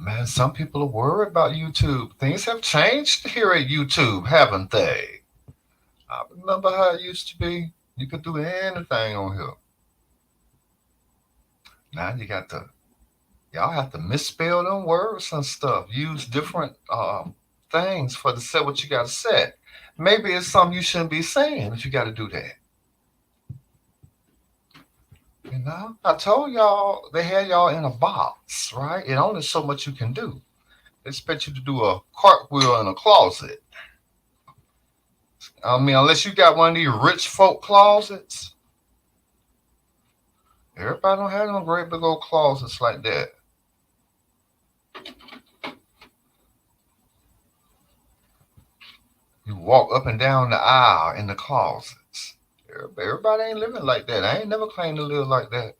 Man, some people are worried about YouTube. Things have changed here at YouTube, haven't they? I remember how it used to be. You could do anything on here. Now you got to, y'all have to misspell them words and stuff. Use different things for to say what you got to say. Maybe it's something you shouldn't be saying if you got to do that. I told y'all they had y'all in a box, right? And only so much you can do. They expect you to do a cartwheel in a closet. I mean, unless you got one of these rich folk closets, everybody don't have no great big old closets like that. You walk up and down the aisle in the closets. Everybody ain't living like that. I ain't never claimed to live like that.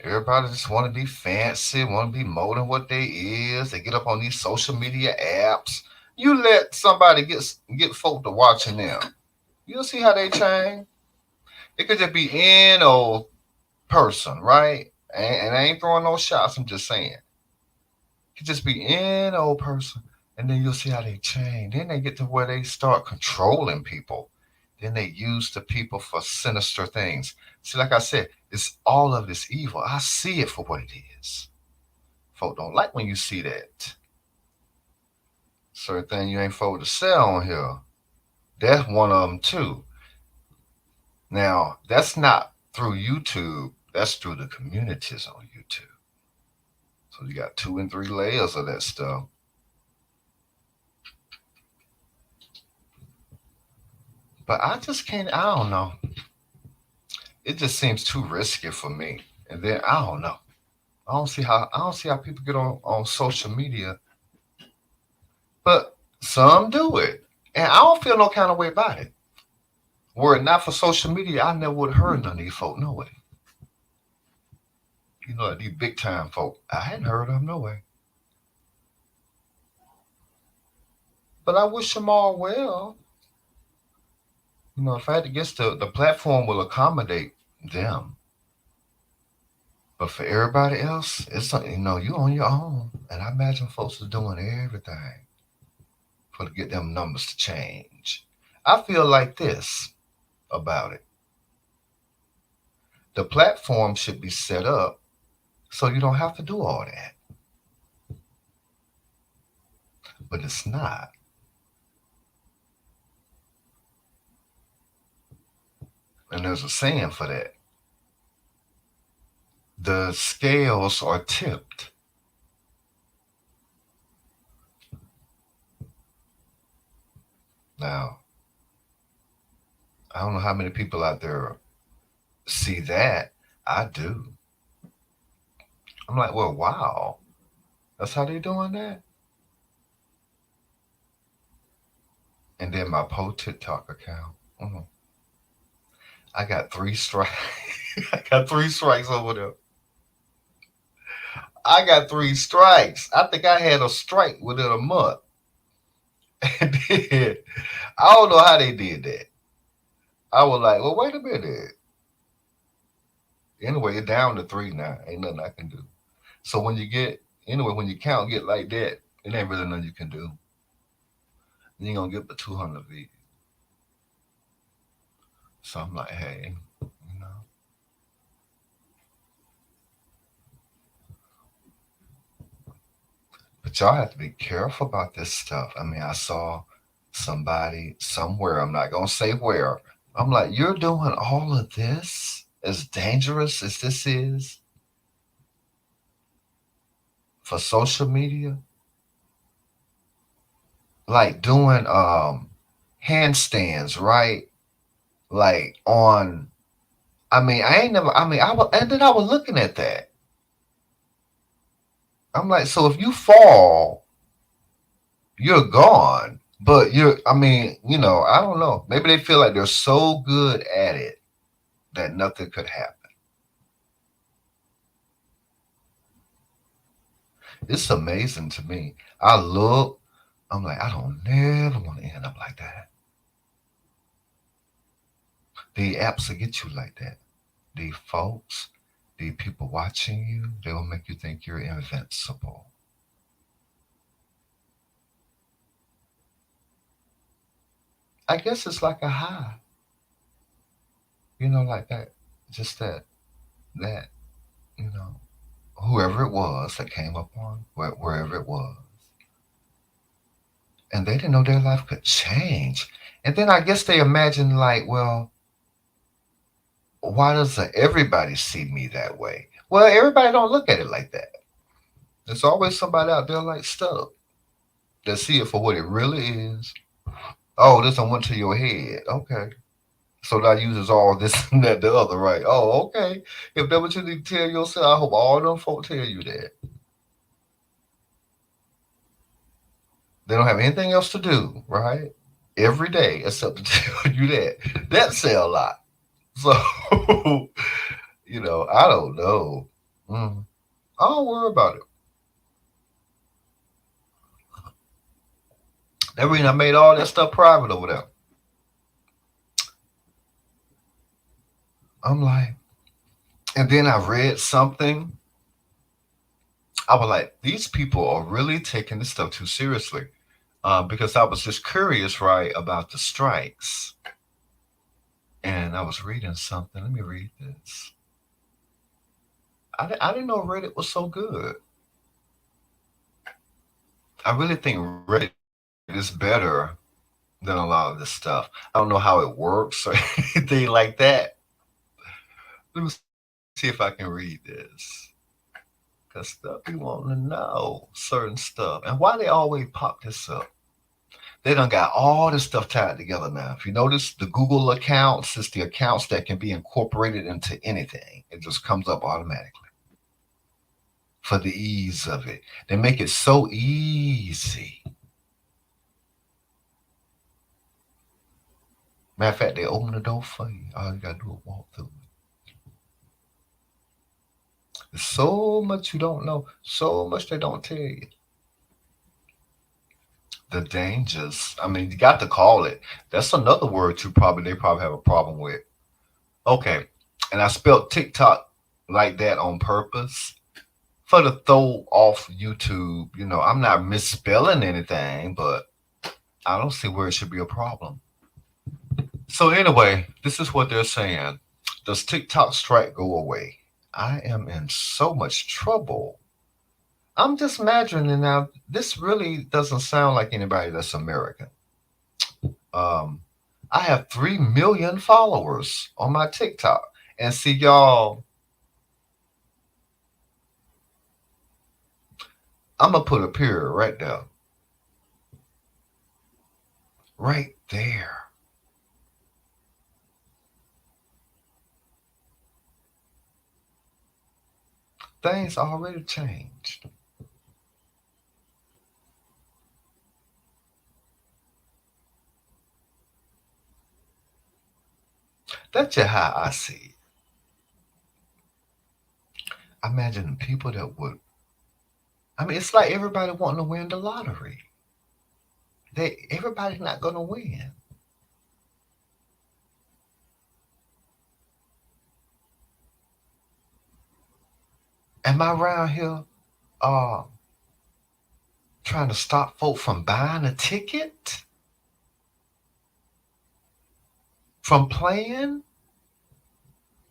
Everybody just want to be fancy, want to be more than what they is. They get up on these social media apps. You let somebody get folk to watching them. You'll see how they change. It could just be in old person, right? And I ain't throwing no shots. I'm just saying. It could just be in old person, and then you'll see how they change. Then they get to where they start controlling people. Then they use the people for sinister things. See, like I said, it's all of this evil. I see it for what it is. Folk don't like when you see that. Certain thing you ain't supposed to sell on here. That's one of them too. Now, that's not through YouTube. That's through the communities on YouTube. So you got 2 and 3 layers of that stuff. But I just can't. I don't know. It just seems too risky for me. And then I don't know. I don't see how people get on social media, but some do it, and I don't feel no kind of way about it. Were it not for social media, I never would have heard none of these folk. No way. Like these big time folk, I hadn't heard of them no way. But I wish them all well. If I had to guess, the platform will accommodate them. But for everybody else, it's you on your own. And I imagine folks are doing everything for to get them numbers to change. I feel like this about it. The platform should be set up so you don't have to do all that. But it's not. And there's a saying for that. The scales are tipped. Now, I don't know how many people out there see that. I do. I'm like, well, wow. That's how they doing that? And then my TikTok account. I got 3 strikes. I got 3 strikes over there. I got 3 strikes. I think I had a strike within a month. And then, I don't know how they did that. I was like, well, wait a minute. Anyway, it's down to 3 now. Ain't nothing I can do. So when you count get like that, it ain't really nothing you can do. You ain't gonna get but 200 views. So I'm like, hey, you know, but y'all have to be careful about this stuff. I mean, I saw somebody somewhere. I'm not gonna say where. I'm like, you're doing all of this as dangerous as this is for social media, like doing handstands, right? Like on. I mean, I ain't never. I mean, I was, and then I was looking at that. I'm like, so if you fall, you're gone. But I mean, I don't know. Maybe they feel like they're so good at it that nothing could happen. It's amazing to me. I look, I'm like, I don't never want to end up like that. The apps will get you like that. The folks. The people watching you, they will make you think you're invincible. I guess it's like a high, like that. Just that, you know, whoever it was that came up on wherever it was, and they didn't know their life could change. And then I guess they imagined like, well, why doesn't everybody see me that way? Well, everybody don't look at it like that. There's always somebody out there like stuck that see it for what it really is. Oh, this one went to your head. Okay. So that uses all this and that the other, right? Oh, okay. If that's what you need to tell yourself, I hope all them folk tell you that. They don't have anything else to do, right? Every day except to tell you that. That say a lot. So, I don't know. Mm. I don't worry about it. That reason I made all that stuff private over there. I'm like, and then I read something. I was like, these people are really taking this stuff too seriously. Because I was just curious, right, about the strikes. And I was reading something. Let me read this. I didn't know Reddit was so good. I really think Reddit is better than a lot of this stuff. I don't know how it works or anything like that. Let me see if I can read this. Because stuff we want to know certain stuff. And why they always pop this up. They done got all this stuff tied together now. If you notice, the Google accounts is the accounts that can be incorporated into anything. It just comes up automatically for the ease of it. They make it so easy. Matter of fact, they open the door for you. All you gotta do is walk through it. There's so much you don't know, so much they don't tell you. The dangers. I mean, you got to call it. That's another word too. Probably they probably have a problem with. Okay, and I spelled TikTok like that on purpose for the throw off YouTube. I'm not misspelling anything, but I don't see where it should be a problem. So anyway, this is what they're saying. Does TikTok strike go away? I am in so much trouble. I'm just imagining now. This really doesn't sound like anybody that's American. Um, I have 3 million followers on my TikTok, and see y'all. I'm gonna put a period right there, right there. Things already changed. That's just how I see it. I imagine the people that would. I mean, it's like everybody wanting to win the lottery. Everybody's not gonna win. Am I around here uh trying to stop folk from buying a ticket? From playing?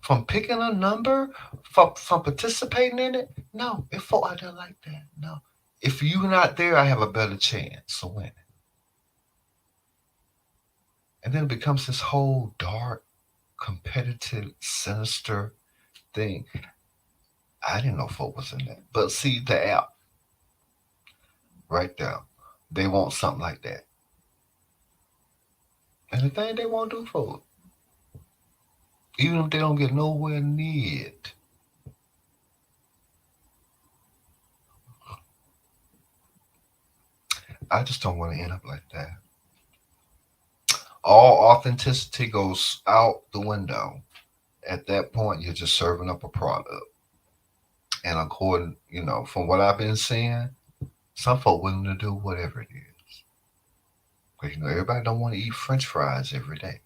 From picking a number? From participating in it? No, if folk out there like that, no. If you're not there, I have a better chance of winning. And then it becomes this whole dark, competitive, sinister thing. I didn't know folk was in that. But see the app right there. They want something like that. And the thing they won't do for it, even if they don't get nowhere near it. I just don't want to end up like that. All authenticity goes out the window. At that point, you're just serving up a product. And according, from what I've been seeing, some folk willing to do whatever it is. Because everybody don't want to eat French fries every day.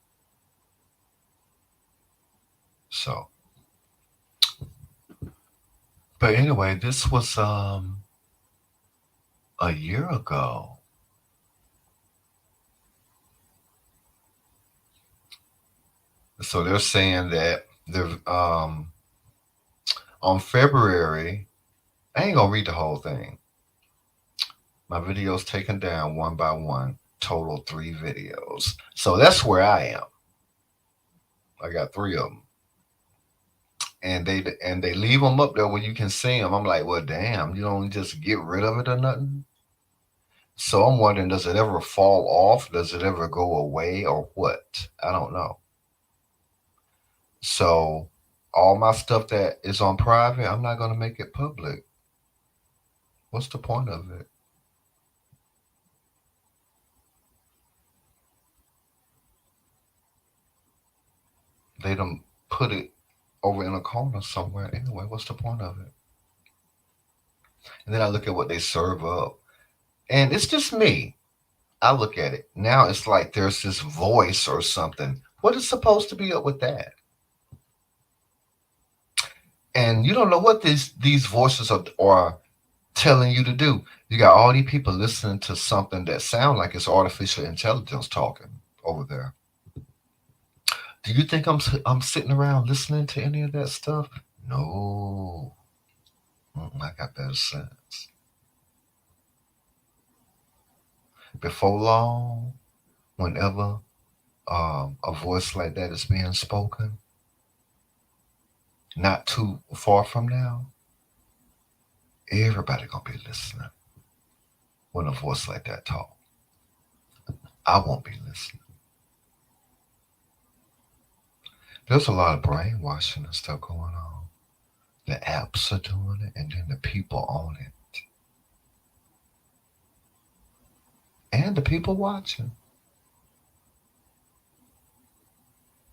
So But anyway, this was a year ago. So they're saying that they're on February. I ain't gonna read the whole thing. My videos taken down one by one. Total 3 videos. So that's where I am. I got 3 of them, and they leave them up there where you can see them. I'm like, well, damn, you don't just get rid of it or nothing. So I'm wondering, does it ever fall off? Does it ever go away or what? I don't know. So all my stuff that is on private, I'm not gonna make it public. What's the point of it? They don't put it over in a corner somewhere anyway. What's the point of it? And then I look at what they serve up, and it's just me. I look at it now. It's like there's this voice or something. What is supposed to be up with that? And you don't know what these voices are telling you to do. You got all these people listening to something that sound like it's artificial intelligence talking over there. Do you think I'm sitting around listening to any of that stuff? No. I got better sense. Before long, whenever a voice like that is being spoken, not too far from now, everybody gonna be listening when a voice like that talk. I won't be listening. There's a lot of brainwashing and stuff going on. The apps are doing it, and then the people on it, and the people watching,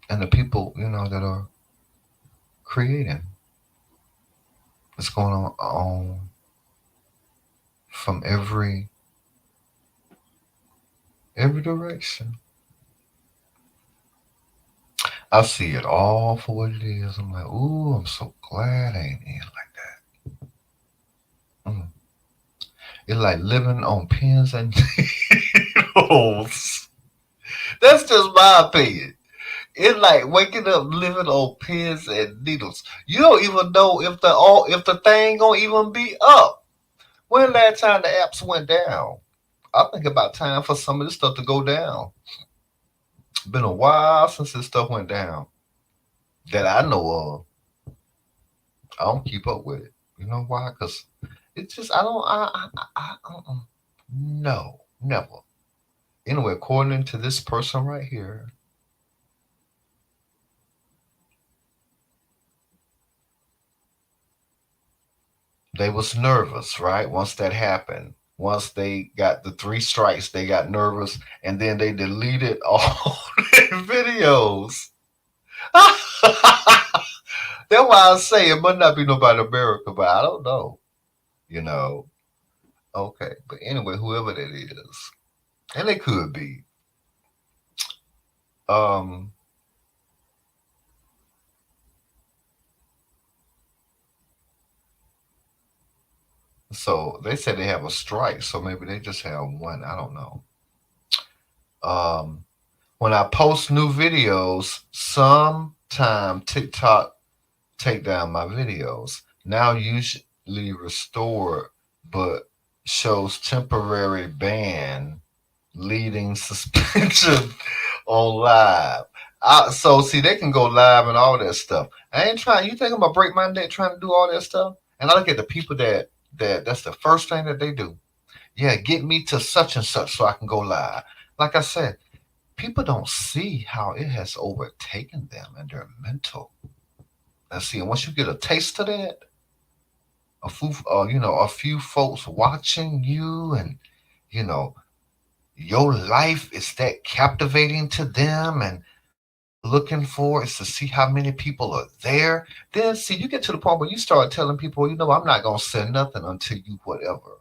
and the people that are creating. What's going on from every direction. I see it all for what it is. I'm like, ooh, I'm so glad I ain't in like that. It's like living on pins and needles. That's just my opinion. It's like waking up living on pins and needles. You don't even know if the thing gonna even be up. When last time the apps went down? I think about time for some of this stuff to go down. Been a while since this stuff went down that I know of. I don't keep up with it. You know why? Because it's just I don't no, never. Anyway, according to this person right here, they was nervous, right? Once that happened, once they got the 3 strikes, they got nervous, and then they deleted all their videos. That's why I say it might not be nobody in America, but I don't know. You know. Okay, but anyway, whoever that is, and it could be. Um, so they said they have a strike, so maybe they just have one. I don't know. Um, when I post new videos, sometime TikTok take down my videos. Now usually restored, but shows temporary ban, leading suspension on live. So see, they can go live and all that stuff. I ain't trying. You think I'm gonna break my neck trying to do all that stuff? And I look at the people that's the first thing that they do. Yeah, get me to such and such so I can go live. Like I said, people don't see how it has overtaken them and their mental. And see, and once you get a taste of that, a few folks watching you, and you know, your life is that captivating to them, and looking for is to see how many people are there. Then see, you get to the point where you start telling people, I'm not gonna say nothing until you whatever.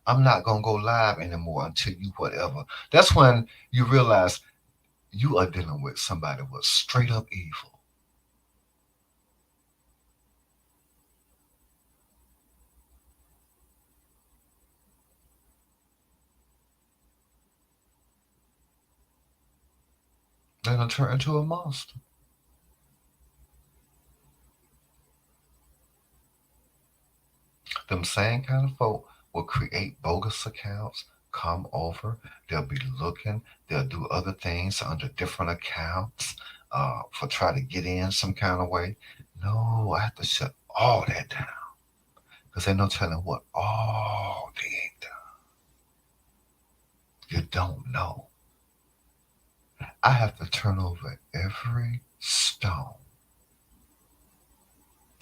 I'm not gonna go live anymore until you whatever. That's when you realize you are dealing with somebody with straight up evil. They're gonna turn into a monster. Them same kind of folk will create bogus accounts, come over, they'll be looking, they'll do other things under different accounts for try to get in some kind of way. No, I have to shut all that down because ain't no telling what all they ain't done. You don't know. I have to turn over every stone.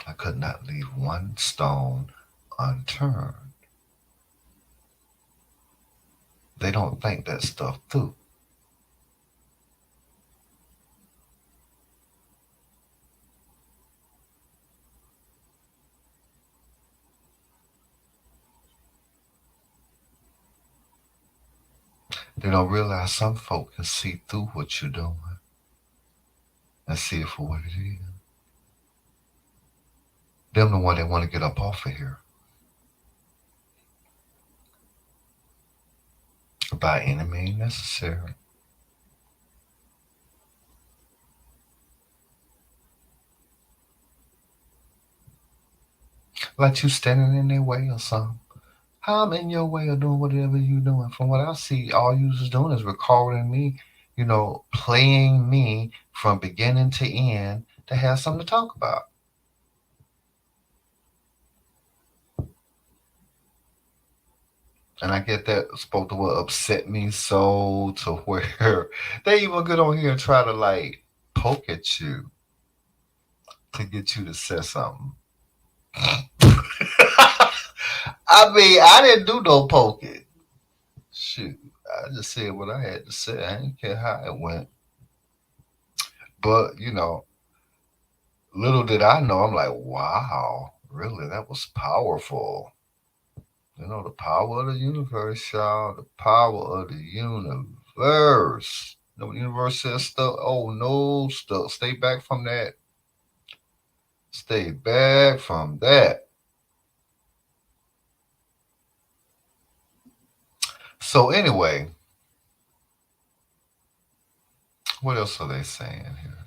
I could not leave one stone unturned. They don't think that stuff through. They don't realize some folk can see through what you're doing and see it for what it is. Them the one that want to get up off of here by any means necessary. Like you standing in their way or something. How I'm in your way of doing whatever you doing. From what I see, all you just doing is recording me, playing me from beginning to end to have something to talk about. And I get that spoke to what upset me so to where they even get on here and try to like poke at you to get you to say something. I mean, I didn't do no poking. Shoot, I just said what I had to say. I didn't care how it went. But, little did I know, I'm like, wow, really, that was powerful. The power of the universe, y'all. The power of the universe. No universe says stuff. Oh no, stuff. Stay back from that. Stay back from that. So anyway, what else are they saying here?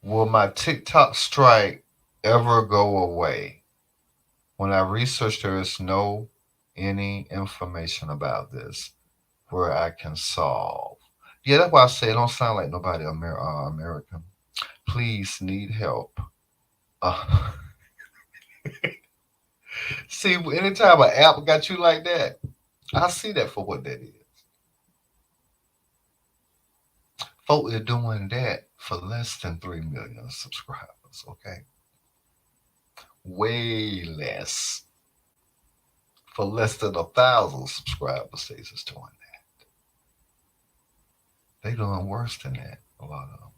Will my TikTok strike ever go away? When I researched, there is no any information about this where I can solve. Yeah, that's why I say it don't sound like nobody American. Please need help. Uh, see, anytime an app got you like that, I see that for what that is. Folk are doing that for less than 3 million subscribers, okay? Way less. For less than 1,000 subscribers, they just doing that. They doing worse than that, a lot of them.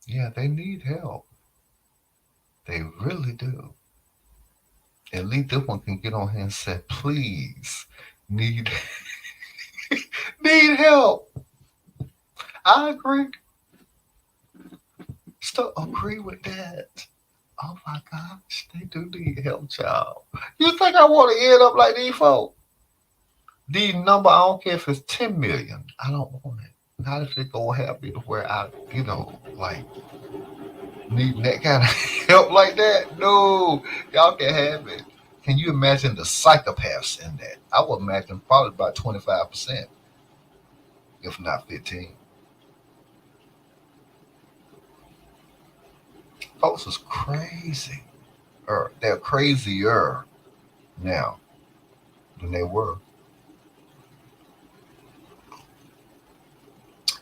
Yeah, they need help. They really do. At least this one can get on here and say, please, need need help. I agree. Still agree with that. Oh my gosh, they do need help, child. You think I want to end up like these folks? These number, I don't care if it's 10 million. I don't want it. Not if it go happy to where I, like needing that kind of help like that. No, y'all can have it. Can you imagine the psychopaths in that? I would imagine probably about 25%, if not 15. Folks is crazy. Or they're crazier now than they were.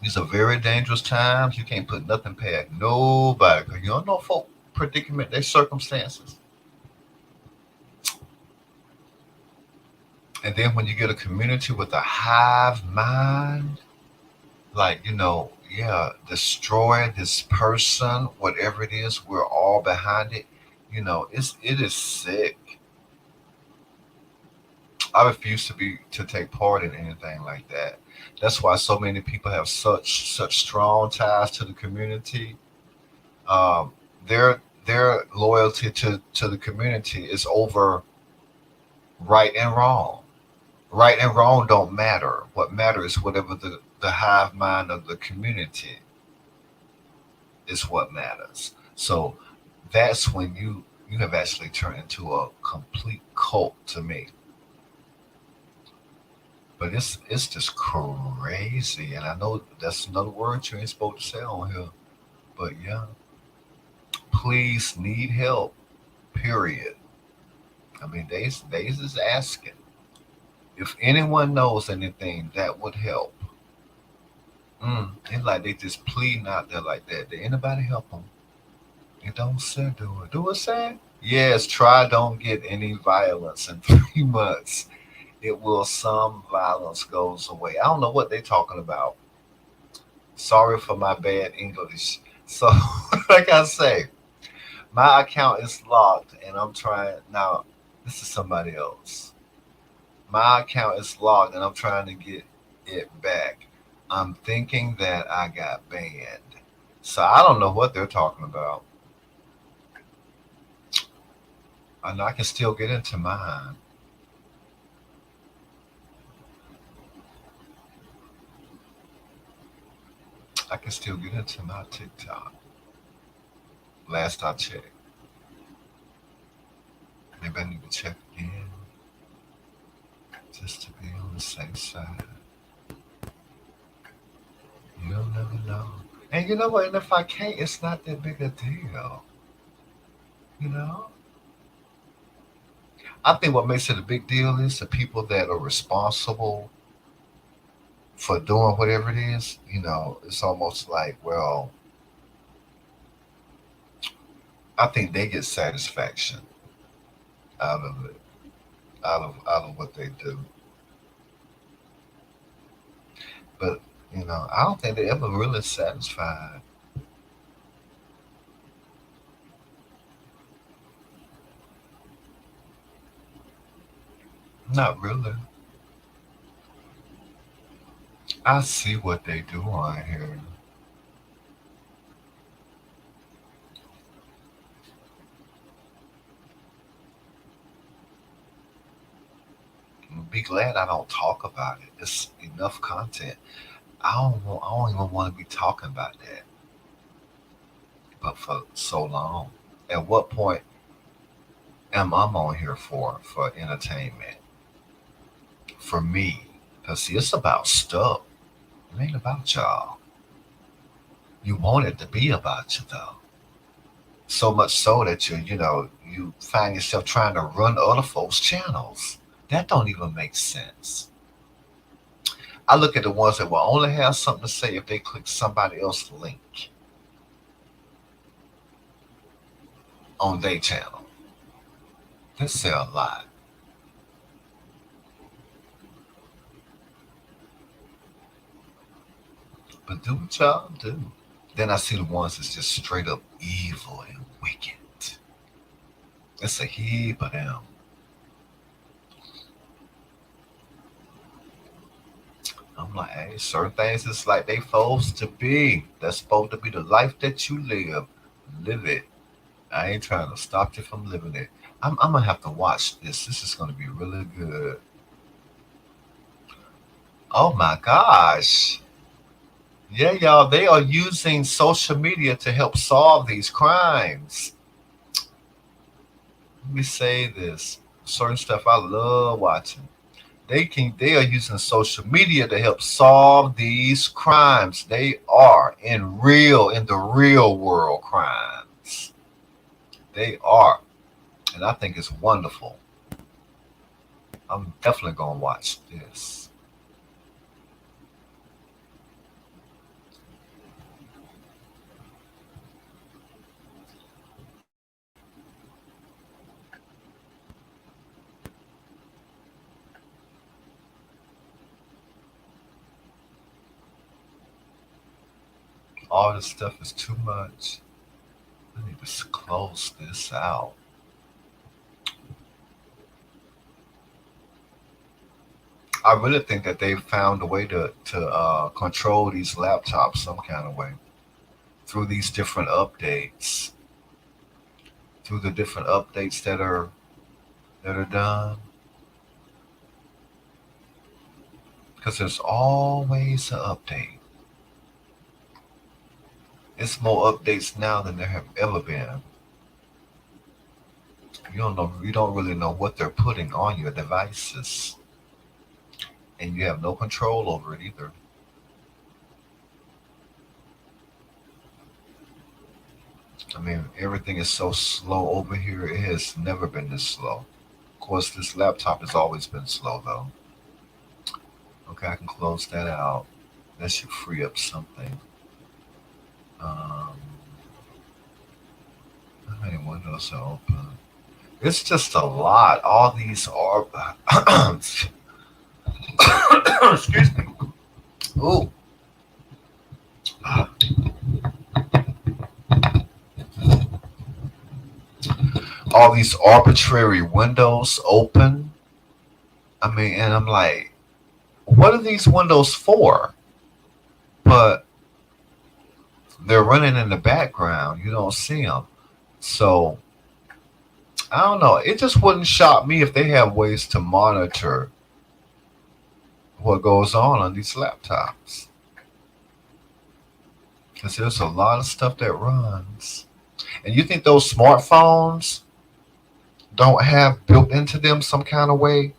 These are very dangerous times. You can't put nothing past nobody because you don't know folk predicament, their circumstances. And then when you get a community with a hive mind, like, yeah, destroy this person, whatever it is, we're all behind it. It is sick. I refuse to take part in anything like that. That's why so many people have such strong ties to the community. Um, their loyalty to the community is over right and wrong. Right and wrong don't matter. What matters is whatever the hive mind of the community is what matters. So that's when you have actually turned into a complete cult to me. But it's just crazy, and I know that's another word you ain't supposed to say on here. But yeah, please need help. Period. I mean, they is asking if anyone knows anything that would help. It's like they just pleading out there like that. Did anybody help them? It don't say do it. Do it say? Yes. Try don't get any violence in 3 months. It will some violence goes away. I don't know what they're talking about. Sorry for my bad English. So, like I say, my account is locked, and I'm trying now. This is somebody else. My account is locked, and I'm trying to get it back. I'm thinking that I got banned. So I don't know what they're talking about. I know I can still get into mine. I can still get into my TikTok. Last I checked. Maybe I need to check again just to be on the safe side. You'll never know. And you know what? And if I can't, it's not that big a deal. You know? I think what makes it a big deal is the people that are responsible for doing whatever it is. It's almost like, well, I think they get satisfaction out of it, out of what they do. But I don't think they ever really satisfied. Not really. I see what they do on here. Be glad I don't talk about it. It's enough content. I don't even want to be talking about that. But for so long, at what point am I on here for entertainment? For me, cause see, it's about stuff. It ain't about y'all. You want it to be about you though. So much so that you find yourself trying to run other folks' channels. That don't even make sense. I look at the ones that will only have something to say if they click somebody else's link on their channel. They say a lot. But do what y'all do. Then I see the ones that's just straight up evil and wicked. It's a heap of them. I'm like, hey, certain things is like they supposed to be. That's supposed to be the life that you live. Live it. I ain't trying to stop you from living it. I'm gonna have to watch this. This is gonna be really good. Oh my gosh. Yeah, y'all, they are using social media to help solve these crimes. Let me say this. Certain stuff I love watching. They are using social media to help solve these crimes. They are in the real world crimes. They are. And I think it's wonderful. I'm definitely gonna watch this. All this stuff is too much. I need to close this out. I really think that they found a way to control these laptops some kind of way through these different updates, through the different updates that are done. Because there's always an update. It's more updates now than there have ever been. You don't really know what they're putting on your devices, and you have no control over it either. I mean, everything is so slow over here. It has never been this slow. Of course, this laptop has always been slow though. Okay, I can close that out. That should free up something. Um, how many windows are open? It's just a lot. All these are. Excuse me. Ooh. All these arbitrary windows open. I mean, and I'm like, what are these windows for? But they're running in the background. You don't see them. So I don't know. It just wouldn't shock me if they have ways to monitor what goes on these laptops. Because there's a lot of stuff that runs. And you think those smartphones don't have built into them some kind of way?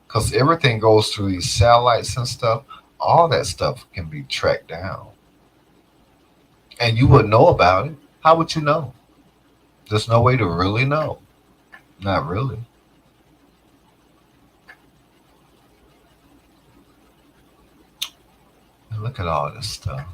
Because everything goes through these satellites and stuff. All that stuff can be tracked down. And you wouldn't know about it. How would you know? There's no way to really know. Not really. And look at all this stuff.